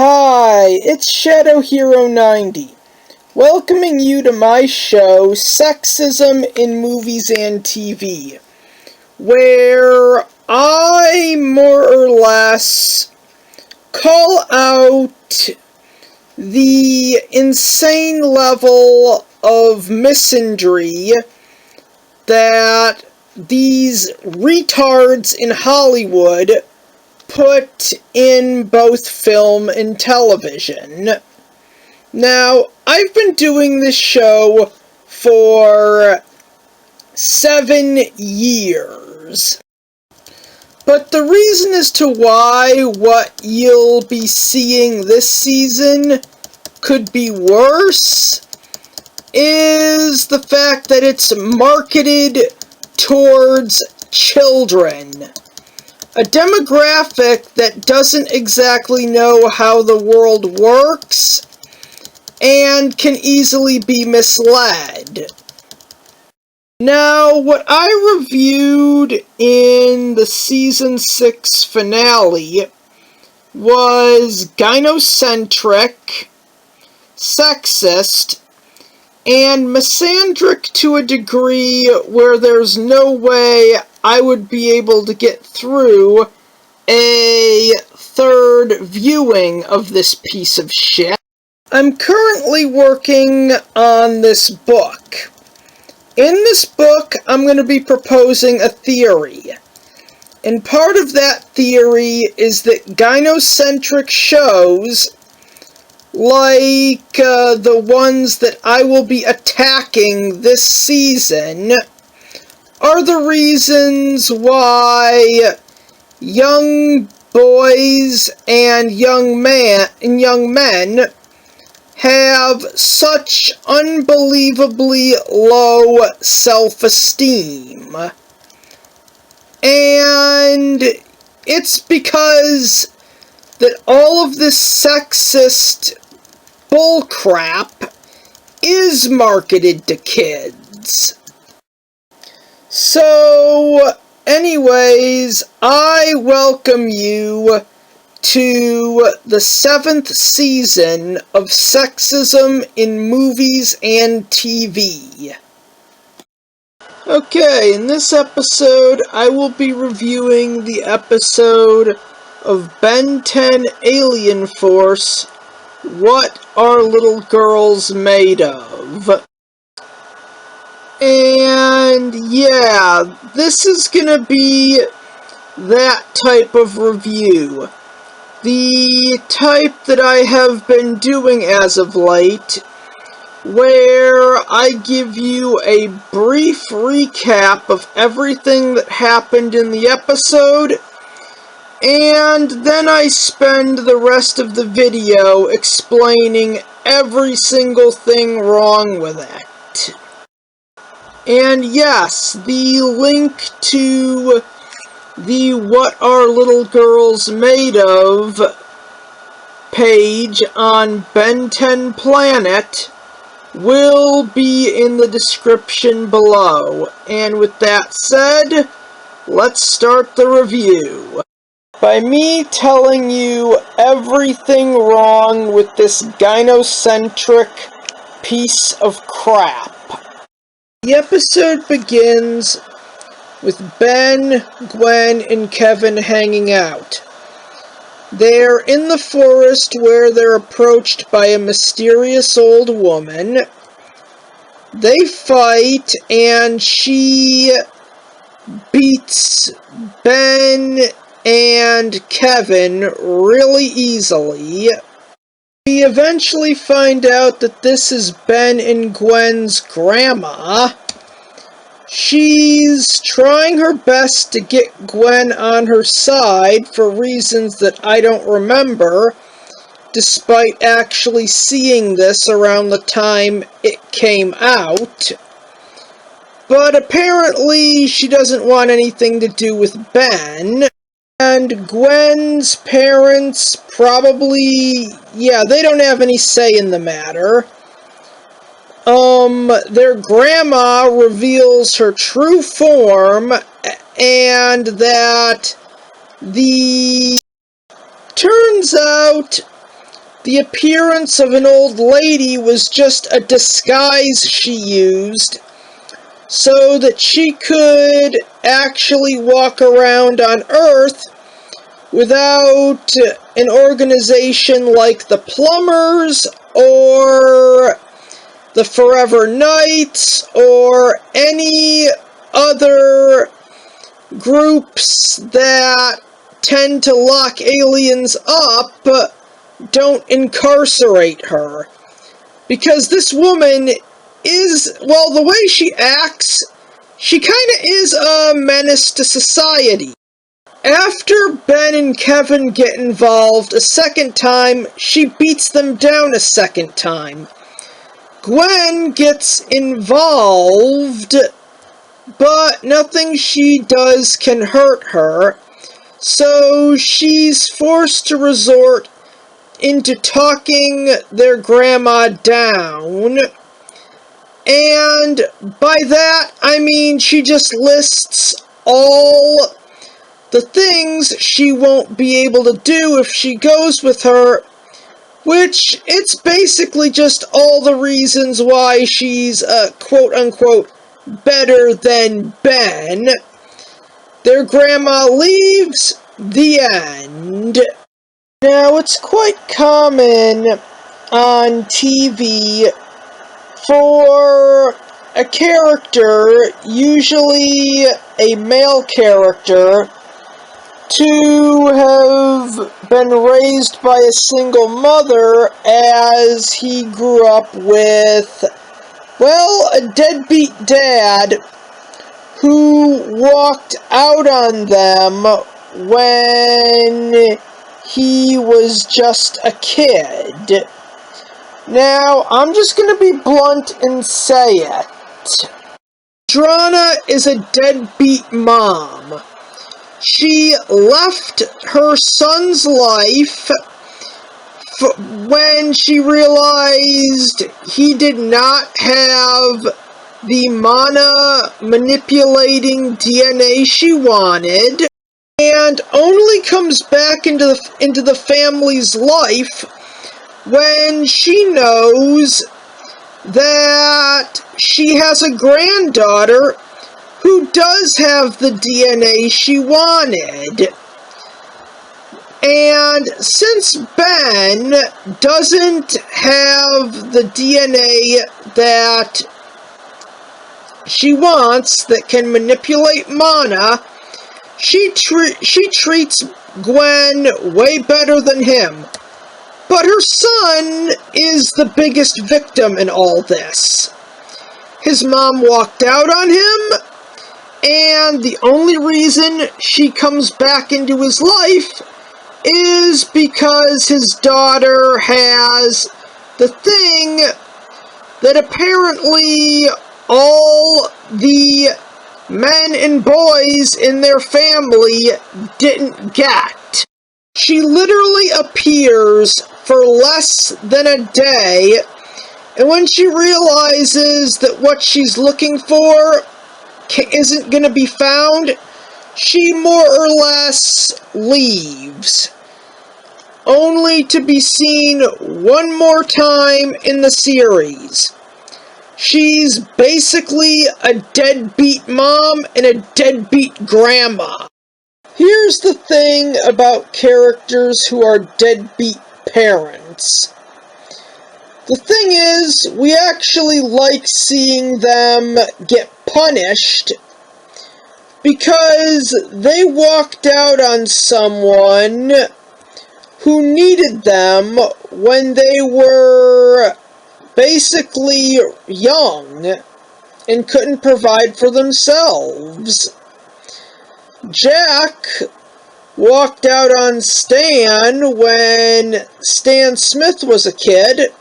Hi, it's Shadow Hero 90, welcoming you to my show, Sexism in Movies and TV, where I more or less call out the insane level of misandry that these retards in Hollywood put in both film and television. Now, I've been doing this show for 7 years. But the reason as to why what you'll be seeing this season could be worse is the fact that it's marketed towards children. A demographic that doesn't exactly know how the world works and can easily be misled. Now, what I reviewed in the Season 6 finale was gynocentric, sexist, and misandric to a degree where there's no way I would be able to get through a third viewing of this piece of shit. I'm currently working on this book. In this book, I'm going to be proposing a theory. And part of that theory is that gynocentric shows, like the ones that I will be attacking this season, are the reasons why young boys and young men have such unbelievably low self-esteem. And it's because that all of this sexist bullcrap is marketed to kids. So, anyways, I welcome you to the 7th season of Sexism in Movies and TV. Okay, in this episode, I will be reviewing the episode of Ben 10 Alien Force, What Are Little Girls Made Of? And yeah, this is gonna be that type of review. The type that I have been doing as of late, where I give you a brief recap of everything that happened in the episode, and then I spend the rest of the video explaining every single thing wrong with it. And yes, the link to the What Are Little Girls Made Of page on Ben 10 Planet will be in the description below. And with that said, let's start the review. By me telling you everything wrong with this gynocentric piece of crap. The episode begins with Ben, Gwen, and Kevin hanging out. They're in the forest where they're approached by a mysterious old woman. They fight, and she beats Ben and Kevin really easily. We eventually find out that this is Ben and Gwen's grandma. She's trying her best to get Gwen on her side for reasons that I don't remember, despite actually seeing this around the time it came out. But apparently she doesn't want anything to do with Ben. And Gwen's parents probably, they don't have any say in the matter. Their grandma reveals her true form, and that turns out the appearance of an old lady was just a disguise she used so that she could actually walk around on Earth without an organization like the Plumbers or the Forever Knights or any other groups that tend to lock aliens up don't incarcerate her. Because this woman is, well, the way she acts, she kind of is a menace to society. After Ben and Kevin get involved a second time, she beats them down a second time. Gwen gets involved, but nothing she does can hurt her, so she's forced to resort into talking their grandma down, and by that I mean she just lists all the things she won't be able to do if she goes with her, which it's basically just all the reasons why she's quote-unquote better than Ben. Their grandma leaves, the end. Now, it's quite common on TV for a character, usually a male character, to have been raised by a single mother as he grew up with, well, a deadbeat dad who walked out on them when he was just a kid. Now, I'm just going to be blunt and say it. Drana is a deadbeat mom. She left her son's life when she realized he did not have the mana manipulating DNA she wanted, and only comes back into the family's life when she knows that she has a granddaughter who does have the DNA she wanted. And since Ben doesn't have the DNA that she wants that can manipulate mana, she treats Gwen way better than him. But her son is the biggest victim in all this. His mom walked out on him, and the only reason she comes back into his life is because his daughter has the thing that apparently all the men and boys in their family didn't get. She literally appears for less than a day, and when she realizes that what she's looking for isn't going to be found, she more or less leaves, only to be seen one more time in the series. She's basically a deadbeat mom and a deadbeat grandma. Here's the thing about characters who are deadbeat parents. The thing is, we actually like seeing them get punished because they walked out on someone who needed them when they were basically young and couldn't provide for themselves. Jack walked out on Stan when Stan Smith was a kid.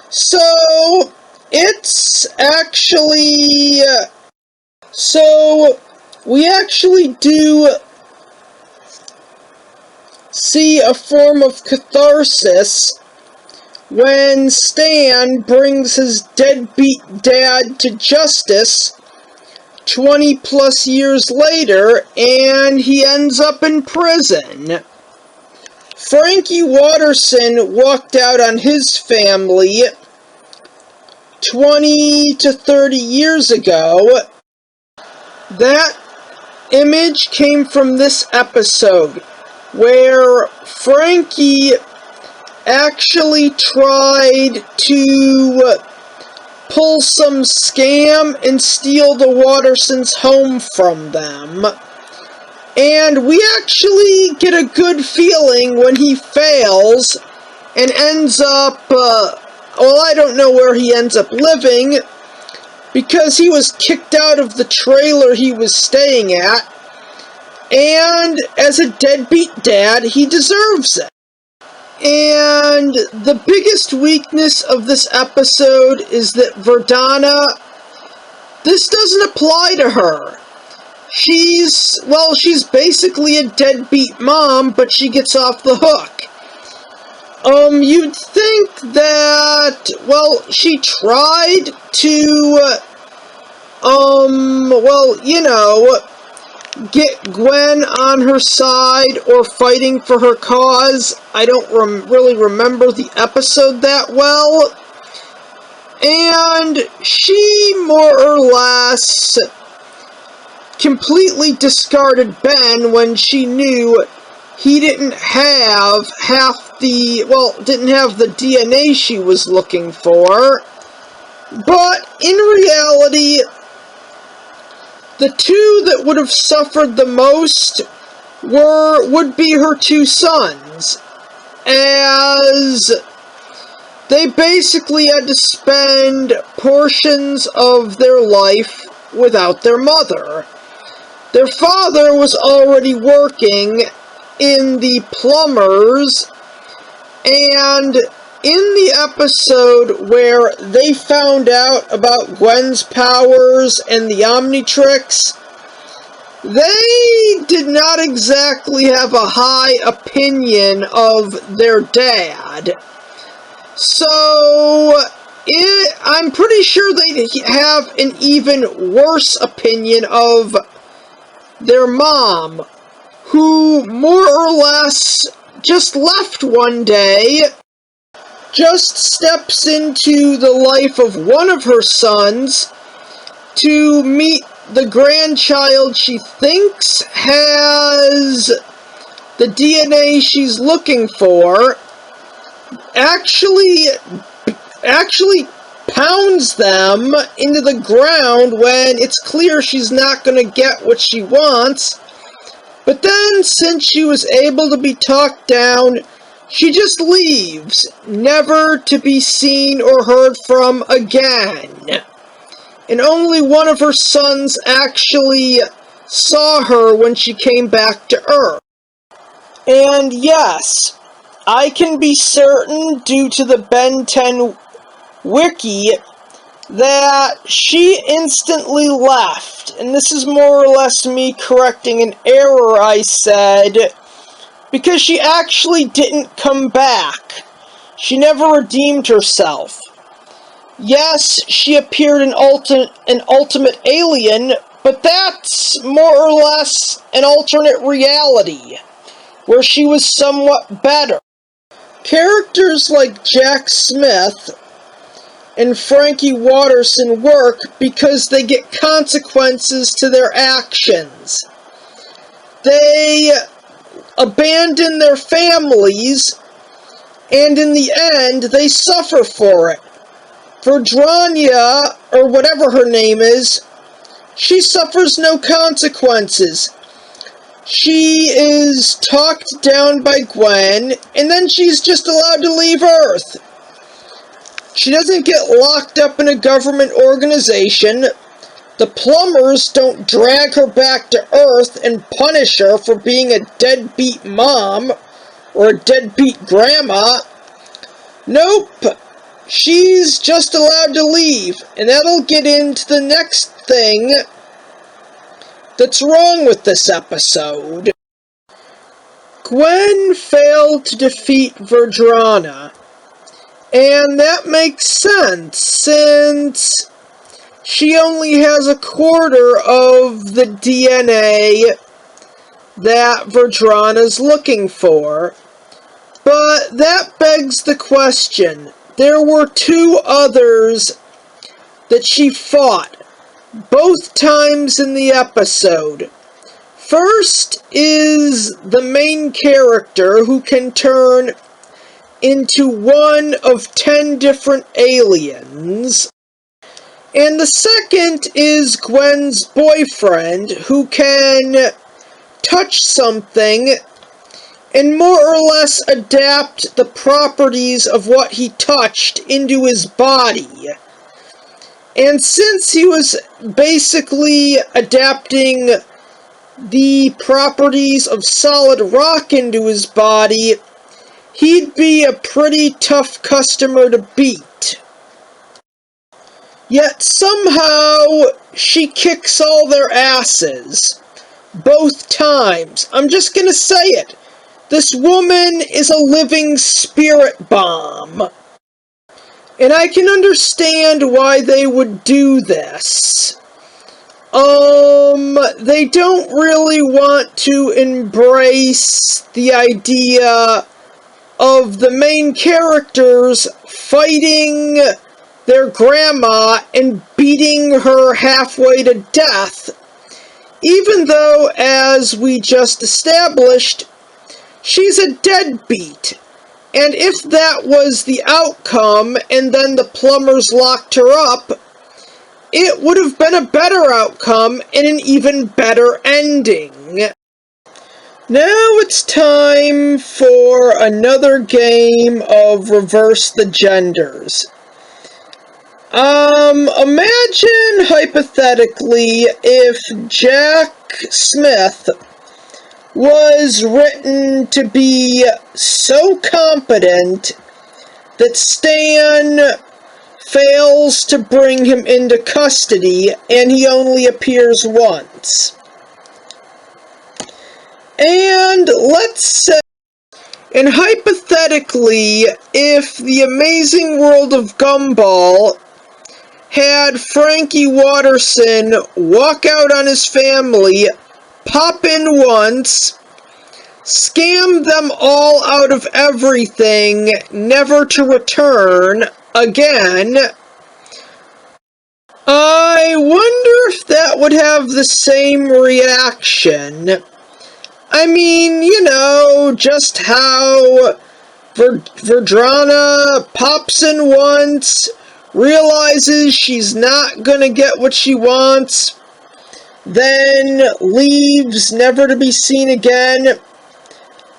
So, it's actually... So, we actually do see a form of catharsis when Stan brings his deadbeat dad to justice 20 plus years later, and he ends up in prison. Frankie Watterson walked out on his family 20 to 30 years ago. That image came from this episode, where Frankie actually tried to pull some scam and steal the Wattersons' home from them. And we actually get a good feeling when he fails and ends up, I don't know where he ends up living, because he was kicked out of the trailer he was staying at, and as a deadbeat dad, he deserves it. And the biggest weakness of this episode is that Verdana, this doesn't apply to her. She's basically a deadbeat mom, but she gets off the hook. You'd think that, she tried to, get Gwen on her side or fighting for her cause. I don't really remember the episode that well. And she more or less completely discarded Ben when she knew he didn't have didn't have the DNA she was looking for. But in reality, the two that would have suffered the most would be her two sons, as they basically had to spend portions of their life without their mother. Their father was already working in the plumbers, and in the episode where they found out about Gwen's powers and the Omnitrix, they did not exactly have a high opinion of their dad. So, I'm pretty sure they have an even worse opinion of their mom, who more or less just left one day, just steps into the life of one of her sons to meet the grandchild she thinks has the DNA she's looking for, actually pounds them into the ground when it's clear she's not going to get what she wants. But then, since she was able to be talked down, she just leaves, never to be seen or heard from again. And only one of her sons actually saw her when she came back to Earth. And yes, I can be certain, due to the Ben 10 wiki, that she instantly left. And this is more or less me correcting an error I said, because she actually didn't come back. She never redeemed herself. Yes, she appeared in Ultimate Alien, but that's more or less an alternate reality, where she was somewhat better. Characters like Jack Smith and Frankie Watterson work because they get consequences to their actions. They abandon their families, and in the end, they suffer for it. Verdania, or whatever her name is, she suffers no consequences. She is talked down by Gwen, and then she's just allowed to leave Earth. She doesn't get locked up in a government organization. The plumbers don't drag her back to Earth and punish her for being a deadbeat mom or a deadbeat grandma. Nope. She's just allowed to leave, and that'll get into the next thing that's wrong with this episode. Gwen failed to defeat Verdrana, and that makes sense, since she only has a quarter of the DNA that Verdrana's looking for. But that begs the question. There were two others that she fought, both times in the episode. First is the main character who can turn into one of 10 different aliens. And the second is Gwen's boyfriend, who can touch something and more or less adapt the properties of what he touched into his body. And since he was basically adapting the properties of solid rock into his body, he'd be a pretty tough customer to beat. Yet somehow she kicks all their asses. Both times. I'm just gonna say it. This woman is a living spirit bomb. And I can understand why they would do this. They don't really want to embrace the idea of the main characters fighting their grandma and beating her halfway to death, even though, as we just established, she's a deadbeat. And if that was the outcome, and then the plumbers locked her up, it would have been a better outcome and an even better ending. Now it's time for another game of Reverse the Genders. Imagine, hypothetically, if Jack Smith was written to be so competent that Stan fails to bring him into custody and he only appears once. And let's say, and hypothetically, if the Amazing World of Gumball had Frankie Watterson walk out on his family, pop in once, scam them all out of everything, never to return again, I wonder if that would have the same reaction. I mean, you know, just how Verdrana pops in once, realizes she's not gonna get what she wants, then leaves never to be seen again.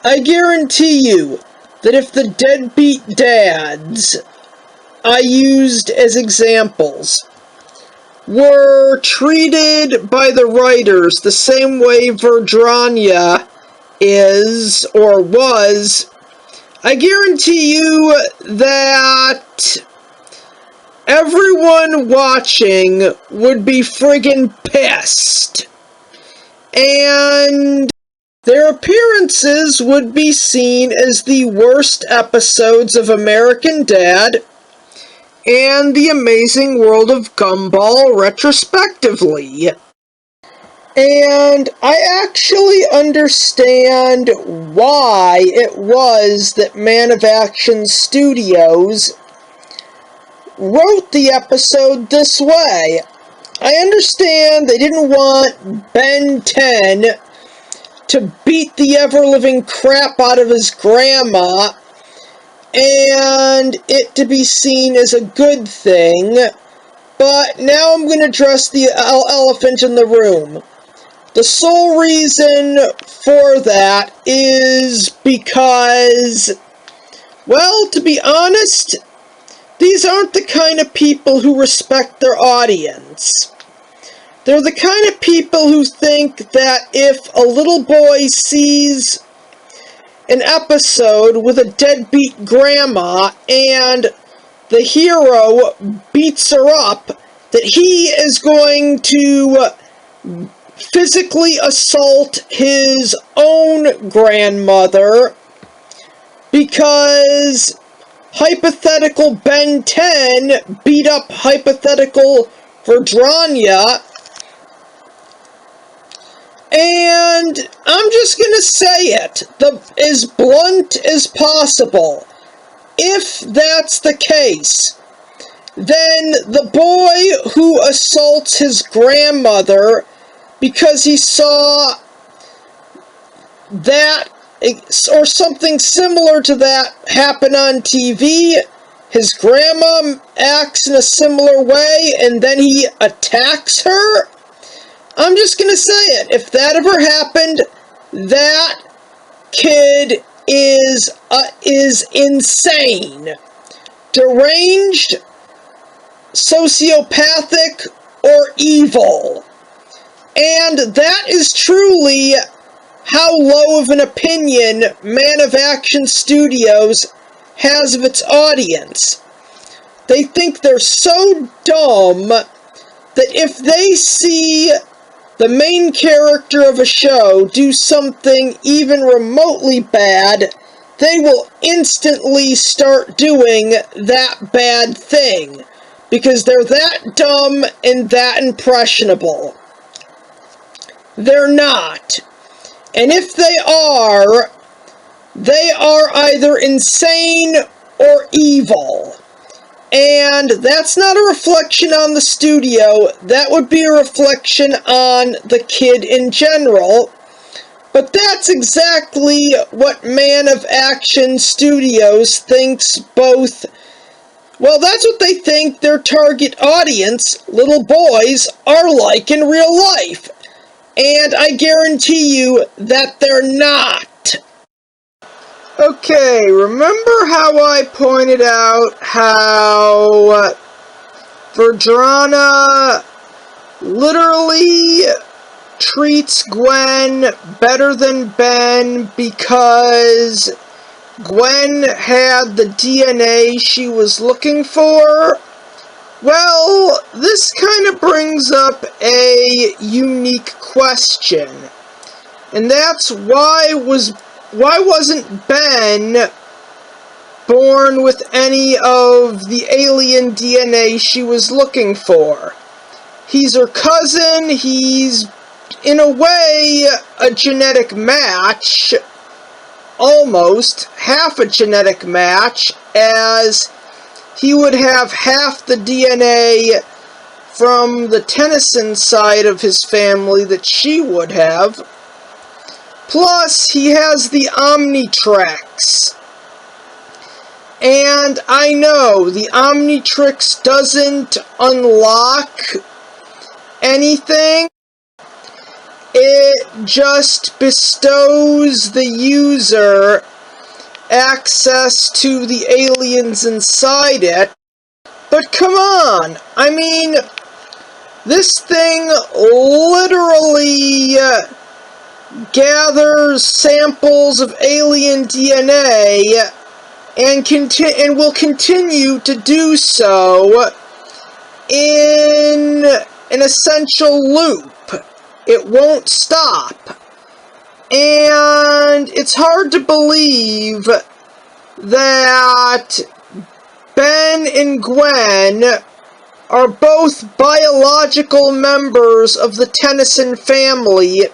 I guarantee you that if the deadbeat dads I used as examples were treated by the writers the same way Verdrana is or was, I guarantee you that everyone watching would be friggin' pissed. And their appearances would be seen as the worst episodes of American Dad and The Amazing World of Gumball retrospectively. And I actually understand why it was that Man of Action Studios wrote the episode this way. I understand they didn't want Ben 10 to beat the ever-living crap out of his grandma and it to be seen as a good thing, but now I'm going to address the elephant in the room. The sole reason for that is because, well, to be honest, these aren't the kind of people who respect their audience. They're the kind of people who think that if a little boy sees an episode with a deadbeat grandma and the hero beats her up, that he is going to physically assault his own grandmother because hypothetical Ben 10 beat up hypothetical Verdrana, And I'm just gonna say it, as blunt as possible. If that's the case, then the boy who assaults his grandmother because he saw that or something similar to that happen on TV, his grandma acts in a similar way, and then he attacks her. I'm just gonna say it. If that ever happened, that kid is insane, deranged, sociopathic, or evil. And that is truly how low of an opinion Man of Action Studios has of its audience. They think they're so dumb that if they see the main character of a show do something even remotely bad, they will instantly start doing that bad thing, because they're that dumb and that impressionable. They're not. And if they are either insane or evil. And that's not a reflection on the studio, that would be a reflection on the kid in general. But that's exactly what Man of Action Studios thinks both. Well, that's what they think their target audience, little boys, are like in real life. And I guarantee you that they're not. Okay, remember how I pointed out how Verdrana literally treats Gwen better than Ben because Gwen had the DNA she was looking for? Well, this kind of brings up a unique question. And that's why wasn't Ben born with any of the alien DNA she was looking for? He's her cousin, he's in a way a genetic match, almost half a genetic match, as he would have half the DNA from the Tennyson side of his family that she would have. Plus, he has the Omnitrix. And I know the Omnitrix doesn't unlock anything. It just bestows the user access to the aliens inside it. But come on, I mean, this thing literally gathers samples of alien DNA and will continue to do so in an essential loop. It won't stop. And it's hard to believe that Ben and Gwen are both biological members of the Tennyson family,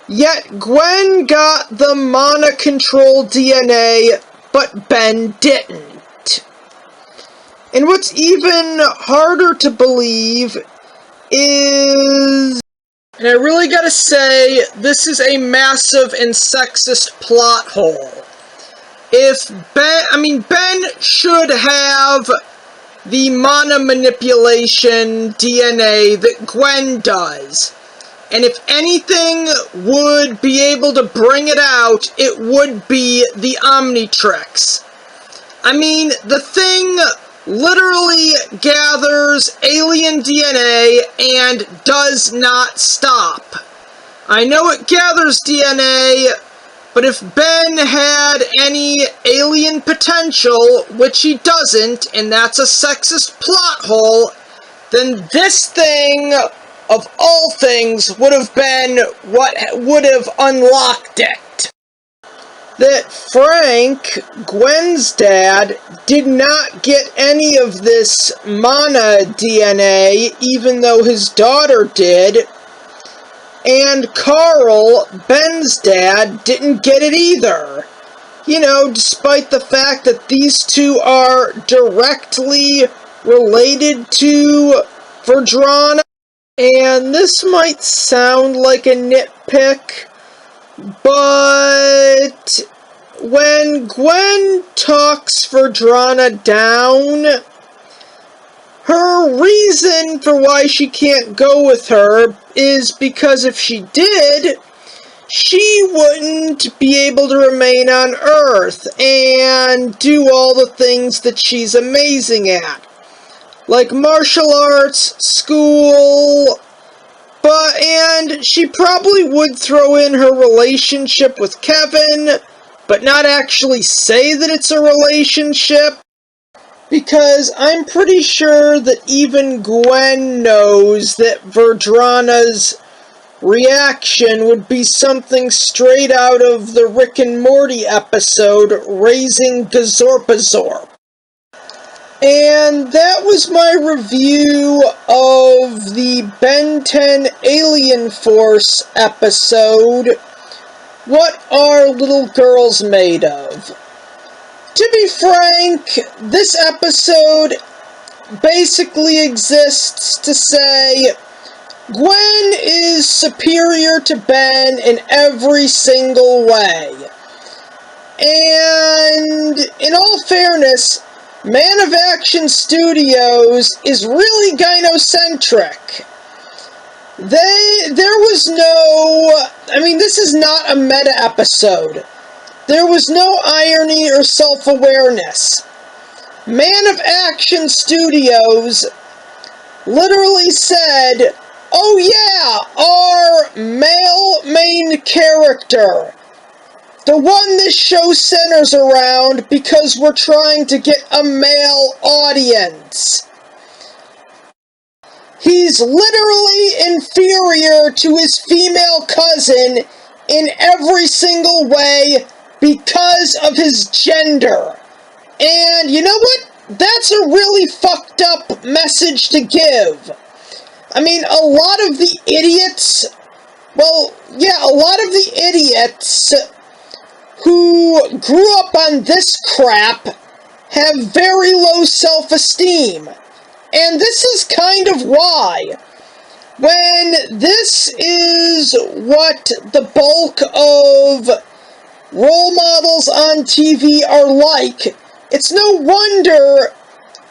yet Gwen got the Mana Control DNA, but Ben didn't. And what's even harder to believe is, and I really gotta say, this is a massive and sexist plot hole. Ben should have the mana manipulation DNA that Gwen does. And if anything would be able to bring it out, it would be the Omnitrix. I mean, the thing literally gathers alien DNA and does not stop. I know it gathers DNA, but if Ben had any alien potential, which he doesn't, and that's a sexist plot hole, then this thing, of all things, would have been what would have unlocked it. That Frank, Gwen's dad, did not get any of this Mana DNA, even though his daughter did, And Carl, Ben's dad, didn't get it either. You know, despite the fact that these two are directly related to Verdrana. And this might sound like a nitpick, but when Gwen talks Verdrana down, her reason for why she can't go with her is because if she did, she wouldn't be able to remain on Earth and do all the things that she's amazing at. Like martial arts, school, and she probably would throw in her relationship with Kevin, but not actually say that it's a relationship. Because I'm pretty sure that even Gwen knows that Verdrana's reaction would be something straight out of the Rick and Morty episode, Raising Gazorpazorp. And that was my review of the Ben 10 Alien Force episode, What Are Little Girls Made Of? To be frank, this episode basically exists to say Gwen is superior to Ben in every single way. And in all fairness, Man of Action Studios is really gynocentric. This is not a meta episode. There was no irony or self-awareness. Man of Action Studios literally said, "Oh yeah, our male main character, the one this show centers around because we're trying to get a male audience. He's literally inferior to his female cousin in every single way because of his gender." And you know what? That's a really fucked up message to give. I mean, a lot of the idiots who grew up on this crap have very low self-esteem. And this is kind of why. When this is what the bulk of role models on TV are like, it's no wonder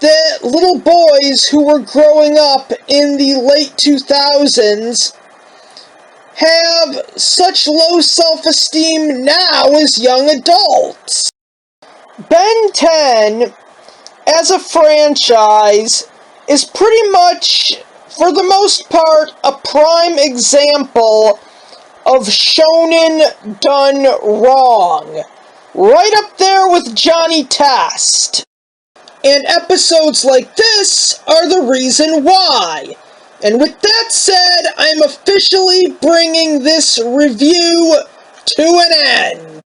that little boys who were growing up in the late 2000s have such low self-esteem now as young adults. Ben 10, as a franchise, is pretty much, for the most part, a prime example of shonen done wrong. Right up there with Johnny Test. And episodes like this are the reason why. And with that said, I'm officially bringing this review to an end.